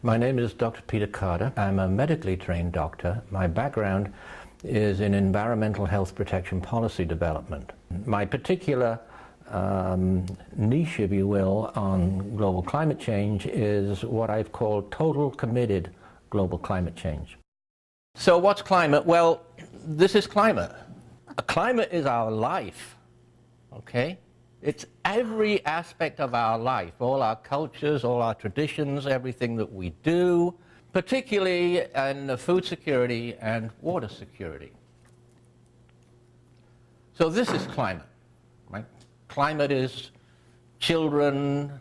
My name is Dr. Peter Carter. I'm a medically trained doctor. My background is in environmental health protection policy development. My particular niche, if you will, on global climate change is what I've called total committed global climate change. So what's climate? Well, this is climate. Climate is our life, okay? It's every aspect of our life, all our cultures, all our traditions, everything that we do, particularly in food security and water security. So this is climate, right? Climate is children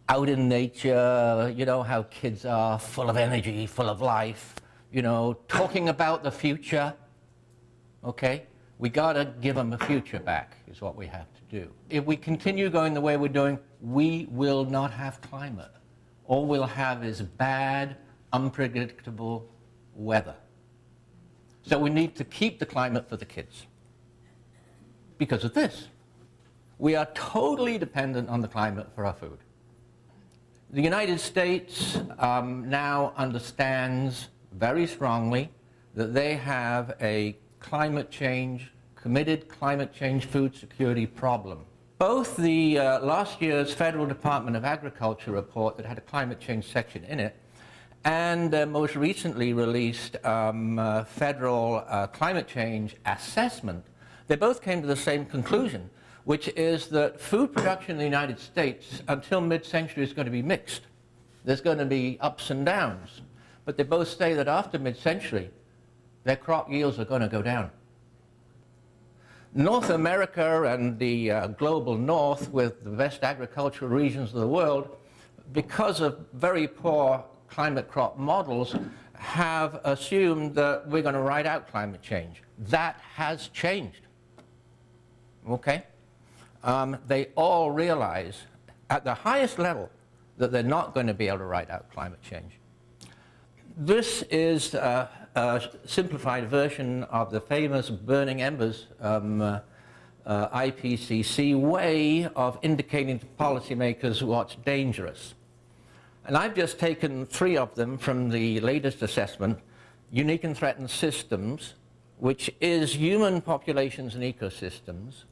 out in nature, you know how kids are, full of energy, full of life, you know, talking about the future, okay? We gotta give them a future back, is what we have to do. If we continue going the way we're doing, we will not have climate. All we'll have is bad, unpredictable weather. So we need to keep the climate for the kids. Because of this, we are totally dependent on the climate for our food. The United States now understands very strongly that they have a committed climate change food security problem. Both the last year's Federal Department of Agriculture report that had a climate change section in it and most recently released federal climate change assessment, they both came to the same conclusion, which is that food production in the United States until mid-century is going to be mixed. There's going to be ups and downs. But they both say that after mid-century, their crop yields are going to go down. North America and the global north, with the best agricultural regions of the world, because of very poor climate crop models, have assumed that we're going to ride out climate change. That has changed. Okay? They all realize at the highest level that they're not going to be able to ride out climate change. This is a simplified version of the famous burning embers IPCC way of indicating to policymakers what's dangerous. And I've just taken 3 of them from the latest assessment, Unique and Threatened Systems, which is human populations and ecosystems.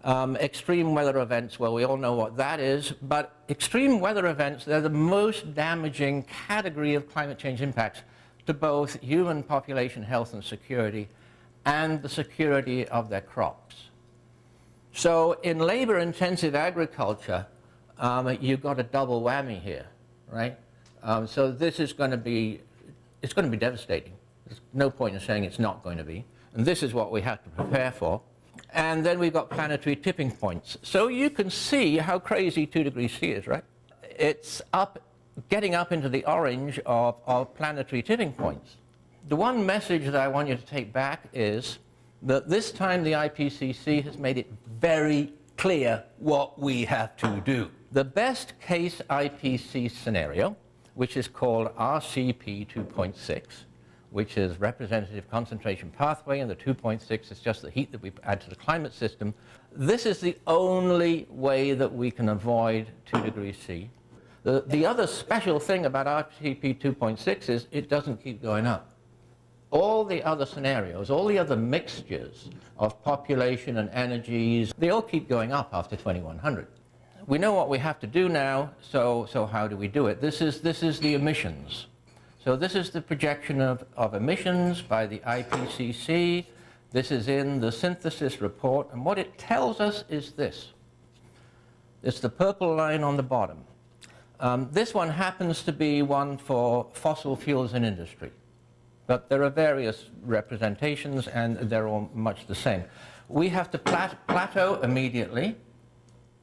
Extreme weather events, well, we all know what that is, but extreme weather events, they're the most damaging category of climate change impacts to both human population health and security and the security of their crops. So in labor-intensive agriculture, you've got a double whammy here, right? So this is going to be, it's going to be devastating. There's no point in saying it's not going to be. And this is what we have to prepare for. And then we've got planetary tipping points. So you can see how crazy 2 degrees C is, right? It's getting up into the orange of planetary tipping points. The one message that I want you to take back is that this time the IPCC has made it very clear what we have to do. The best case IPCC scenario, which is called RCP 2.6, which is representative concentration pathway, and the 2.6 is just the heat that we add to the climate system. This is the only way that we can avoid 2 degrees C. The other special thing about RCP 2.6 is it doesn't keep going up. All the other scenarios, all the other mixtures of population and energies, they all keep going up after 2100. We know what we have to do now, so how do we do it? This is the emissions. So this is the projection of emissions by the IPCC. This is in the synthesis report, and what it tells us is this. It's the purple line on the bottom. This one happens to be one for fossil fuels in industry, but there are various representations, and they're all much the same. We have to plateau immediately,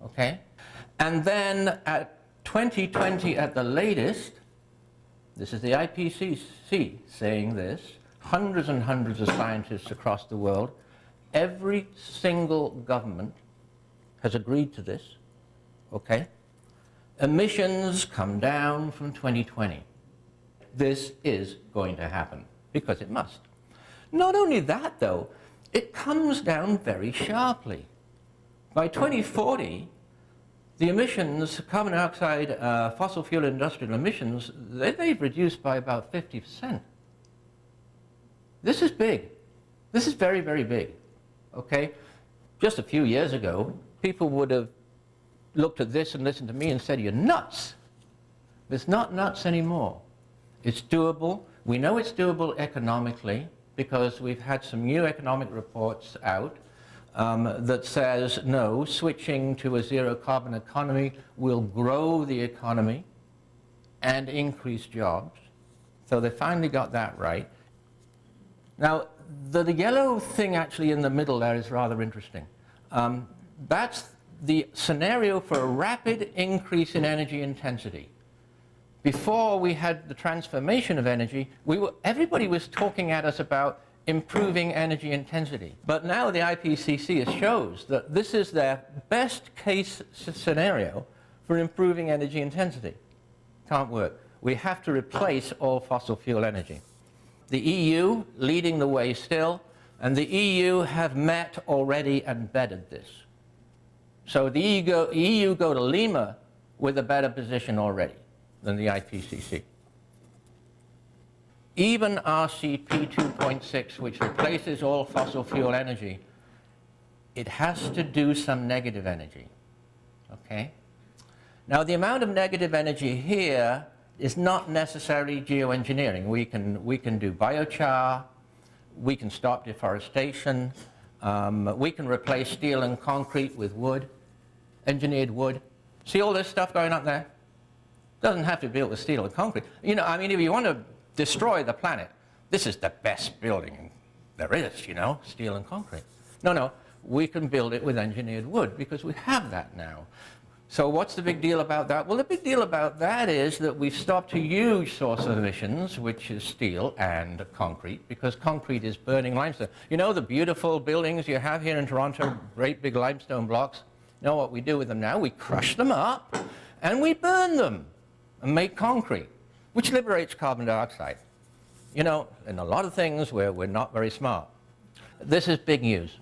okay? And then at 2020 at the latest, this is the IPCC saying this, hundreds and hundreds of scientists across the world, every single government has agreed to this, okay? Emissions come down from 2020. This is going to happen, because it must. Not only that, though, it comes down very sharply. By 2040, The emissions, carbon dioxide, fossil fuel industrial emissions, they've reduced by about 50%. This is big. This is very, very big. Okay? Just a few years ago, people would have looked at this and listened to me and said, "You're nuts." It's not nuts anymore. It's doable. We know it's doable economically because we've had some new economic reports out that says, no, switching to a zero carbon economy will grow the economy and increase jobs. So they finally got that right. Now, the yellow thing actually in the middle there is rather interesting. That's the scenario for a rapid increase in energy intensity. Before we had the transformation of energy, everybody was talking at us about improving energy intensity. But now the IPCC shows that this is their best case scenario for improving energy intensity. Can't work. We have to replace all fossil fuel energy. The EU leading the way still, and the EU have met already and embedded this. So the EU go to LIMA with a better position already than the IPCC. Even RCP 2.6, which replaces all fossil fuel energy, it has to do some negative energy, okay? Now, the amount of negative energy here is not necessarily geoengineering. We can do biochar, we can stop deforestation, we can replace steel and concrete with wood, engineered wood. See all this stuff going up there? Doesn't have to be built with steel and concrete. You know, I mean, if you want to destroy the planet, this is the best building there is, you know, steel and concrete. No, we can build it with engineered wood because we have that now. So what's the big deal about that? Well, the big deal about that is that we've stopped a huge source of emissions, which is steel and concrete, because concrete is burning limestone. You know the beautiful buildings you have here in Toronto, great big limestone blocks? You know what we do with them now? We crush them up and we burn them and make concrete, which liberates carbon dioxide. You know, in a lot of things where we're not very smart. This is big news.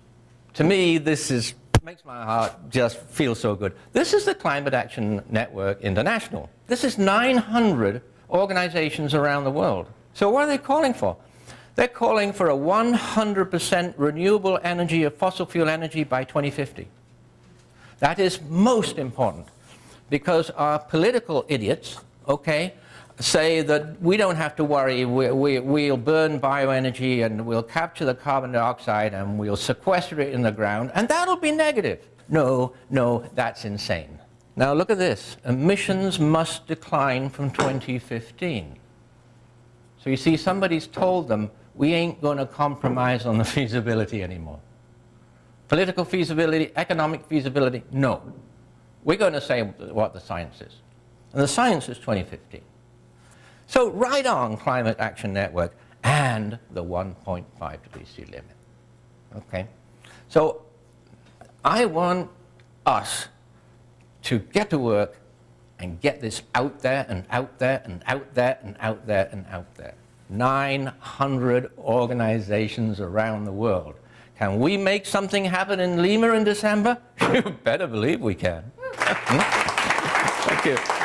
To me, this makes my heart just feel so good. This is the Climate Action Network International. This is 900 organizations around the world. So what are they calling for? They're calling for a 100% renewable energy of fossil fuel energy by 2050. That is most important because our political idiots, okay, say that we don't have to worry, we'll burn bioenergy and we'll capture the carbon dioxide and we'll sequester it in the ground and that'll be negative. No, that's insane. Now look at this. Emissions must decline from 2015. So you see, somebody's told them we ain't going to compromise on the feasibility anymore. Political feasibility, economic feasibility, no. We're going to say what the science is. And the science is 2015. So right on, Climate Action Network and the 1.5 degree C limit. Okay? So I want us to get to work and get this out there and out there and out there and out there and out there. 900 organizations around the world. Can we make something happen in Lima in December? You better believe we can. Thank you.